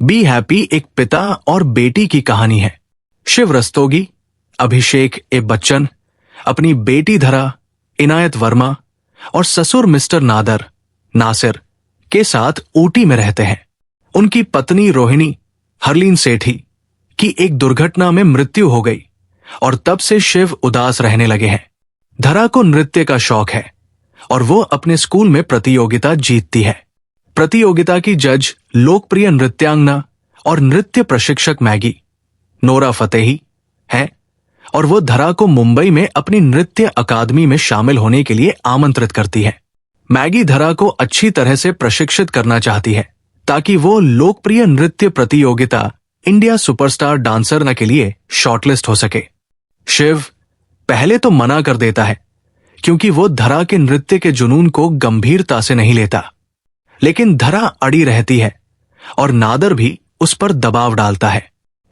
Be happy एक पिता और बेटी की कहानी है। शिव रस्तोगी, अभिषेक ए बच्चन अपनी बेटी धरा, इनायत वर्मा और ससुर मिस्टर नासिर के साथ ऊटी में रहते हैं। उनकी पत्नी रोहिणी, हरलीन सेठी की एक दुर्घटना में मृत्यु हो गई और तब से शिव उदास रहने लगे हैं। धरा को नृत्य का शौक है और वो अपने स्कूल में प्रतियोगिता जीतती है। प्रतियोगिता की जज लोकप्रिय नृत्यांगना और नृत्य प्रशिक्षक मैगी नोरा फतेही हैं और वो धरा को मुंबई में अपनी नृत्य अकादमी में शामिल होने के लिए आमंत्रित करती है। मैगी धरा को अच्छी तरह से प्रशिक्षित करना चाहती है ताकि वो लोकप्रिय नृत्य प्रतियोगिता इंडिया सुपरस्टार डांसर के लिए शॉर्टलिस्ट हो सके। शिव पहले तो मना कर देता है क्योंकि वो धरा के नृत्य के जुनून को गंभीरता से नहीं लेता, लेकिन धरा अड़ी रहती है और नादर भी उस पर दबाव डालता है,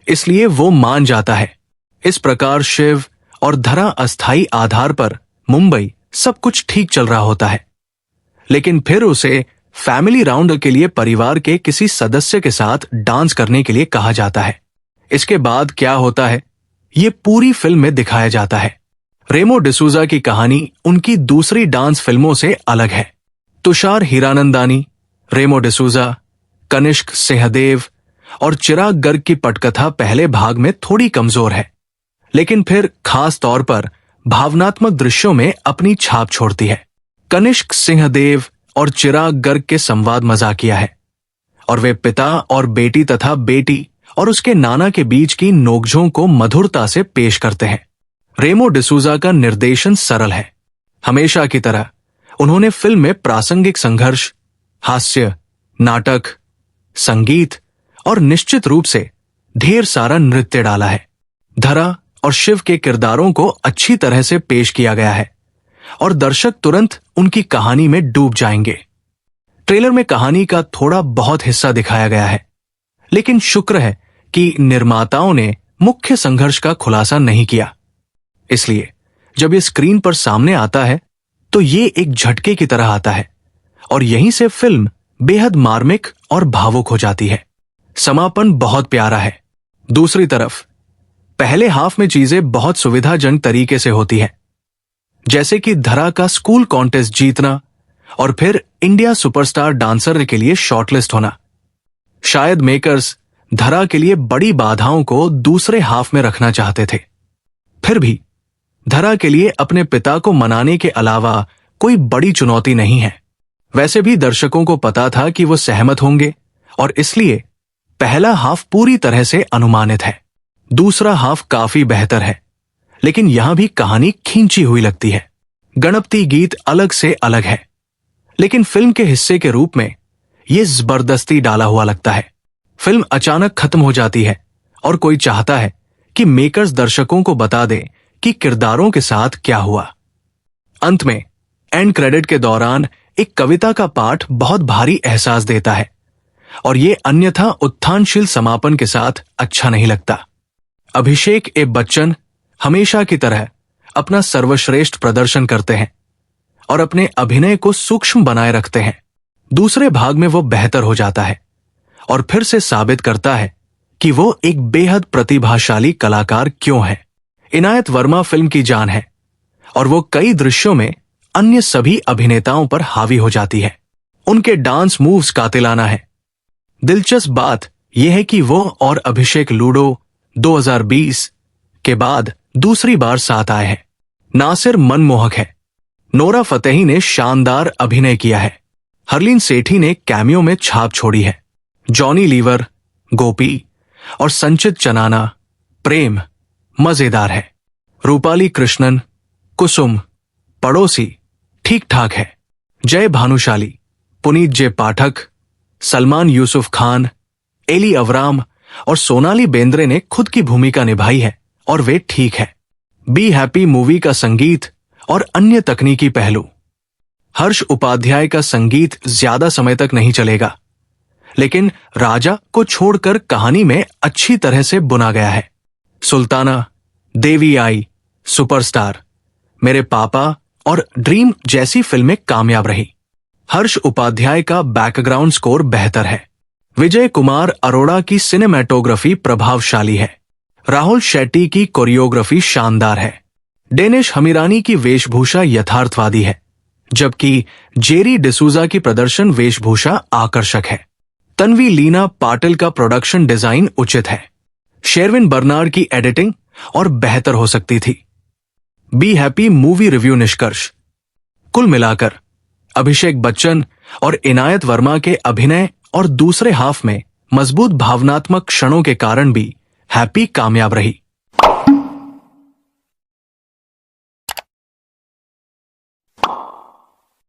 इसलिए वो मान जाता है। इस प्रकार शिव और धरा अस्थायी आधार पर मुंबई सब कुछ ठीक चल रहा होता है, लेकिन फिर उसे फैमिली राउंड के लिए परिवार के किसी सदस्य के साथ डांस करने के लिए कहा जाता है। इसके बाद क्या होता है ये पूरी फिल्म में दिखाया जाता है। रेमो डिसूजा की कहानी उनकी दूसरी डांस फिल्मों से अलग है। तुषार हीरानंदानी, रेमो डिसूजा, कनिष्क सिंहदेव और चिराग गर्ग की पटकथा पहले भाग में थोड़ी कमजोर है, लेकिन फिर खास तौर पर भावनात्मक दृश्यों में अपनी छाप छोड़ती है। कनिष्क सिंहदेव और चिराग गर्ग के संवाद मजाकिया है और वे पिता और बेटी तथा बेटी और उसके नाना के बीच की नोकझोंक को मधुरता से पेश करते हैं। रेमो डिसूजा का निर्देशन सरल है। हमेशा की तरह उन्होंने फिल्म में प्रासंगिक संघर्ष, हास्य, नाटक, संगीत और निश्चित रूप से ढेर सारा नृत्य डाला है। धरा और शिव के किरदारों को अच्छी तरह से पेश किया गया है और दर्शक तुरंत उनकी कहानी में डूब जाएंगे। ट्रेलर में कहानी का थोड़ा बहुत हिस्सा दिखाया गया है, लेकिन शुक्र है कि निर्माताओं ने मुख्य संघर्ष का खुलासा नहीं किया। इसलिए जब ये स्क्रीन पर सामने आता है तो ये एक झटके की तरह आता है और यहीं से फिल्म बेहद मार्मिक और भावुक हो जाती है। समापन बहुत प्यारा है। दूसरी तरफ पहले हाफ में चीजें बहुत सुविधाजनक तरीके से होती हैं, जैसे कि धरा का स्कूल कॉन्टेस्ट जीतना और फिर इंडिया सुपरस्टार डांसर के लिए शॉर्टलिस्ट होना। शायद मेकर्स धरा के लिए बड़ी बाधाओं को दूसरे हाफ में रखना चाहते थे। फिर भी धरा के लिए अपने पिता को मनाने के अलावा कोई बड़ी चुनौती नहीं है। वैसे भी दर्शकों को पता था कि वो सहमत होंगे और इसलिए पहला हाफ पूरी तरह से अनुमानित है। दूसरा हाफ काफी बेहतर है, लेकिन यहां भी कहानी खींची हुई लगती है। गणपति गीत अलग से अलग है, लेकिन फिल्म के हिस्से के रूप में यह जबरदस्ती डाला हुआ लगता है। फिल्म अचानक खत्म हो जाती है और कोई चाहता है कि मेकर्स दर्शकों को बता दें कि किरदारों के साथ क्या हुआ। अंत में एंड क्रेडिट के दौरान एक कविता का पाठ बहुत भारी एहसास देता है और ये अन्यथा उत्थानशील समापन के साथ अच्छा नहीं लगता। अभिषेक ए बच्चन हमेशा की तरह अपना सर्वश्रेष्ठ प्रदर्शन करते हैं और अपने अभिनय को सूक्ष्म बनाए रखते हैं। दूसरे भाग में वो बेहतर हो जाता है और फिर से साबित करता है कि वो एक बेहद प्रतिभाशाली कलाकार क्यों है। इनायत वर्मा फिल्म की जान है और वो कई दृश्यों में अन्य सभी अभिनेताओं पर हावी हो जाती है। उनके डांस मूव्स कातिलाना है। दिलचस्प बात यह है कि वो और अभिषेक लूडो 2020 के बाद दूसरी बार साथ आए हैं। नासिर मनमोहक है। नोरा फतेही ने शानदार अभिनय किया है। हरलीन सेठी ने कैमियो में छाप छोड़ी है। जॉनी लीवर, गोपी और संचित चनाना प्रेम मजेदार है। रूपाली कृष्णन, कुसुम, पड़ोसी ठीक ठाक है। जय भानुशाली, पुनीत जे पाठक, सलमान यूसुफ खान, एली अवराम और सोनाली बेंद्रे ने खुद की भूमिका निभाई है और वे ठीक है। बी हैप्पी मूवी का संगीत और अन्य तकनीकी पहलू। हर्ष उपाध्याय का संगीत ज्यादा समय तक नहीं चलेगा, लेकिन राजा को छोड़कर कहानी में अच्छी तरह से बुना गया है। सुल्ताना, देवी आई, सुपरस्टार, मेरे पापा और ड्रीम जैसी फिल्में कामयाब रही। हर्ष उपाध्याय का बैकग्राउंड स्कोर बेहतर है। विजय कुमार अरोड़ा की सिनेमैटोग्राफी प्रभावशाली है। राहुल शेट्टी की कोरियोग्राफी शानदार है। डेनिश हमीरानी की वेशभूषा यथार्थवादी है, जबकि जेरी डिसूजा की प्रदर्शन वेशभूषा आकर्षक है। तन्वी लीना पाटिल का प्रोडक्शन डिजाइन उचित है। शेरविन बर्नार्ड की एडिटिंग और बेहतर हो सकती थी। बी हैप्पी मूवी रिव्यू निष्कर्ष। कुल मिलाकर अभिषेक बच्चन और इनायत वर्मा के अभिनय और दूसरे हाफ में मजबूत भावनात्मक क्षणों के कारण भी हैप्पी कामयाब रही।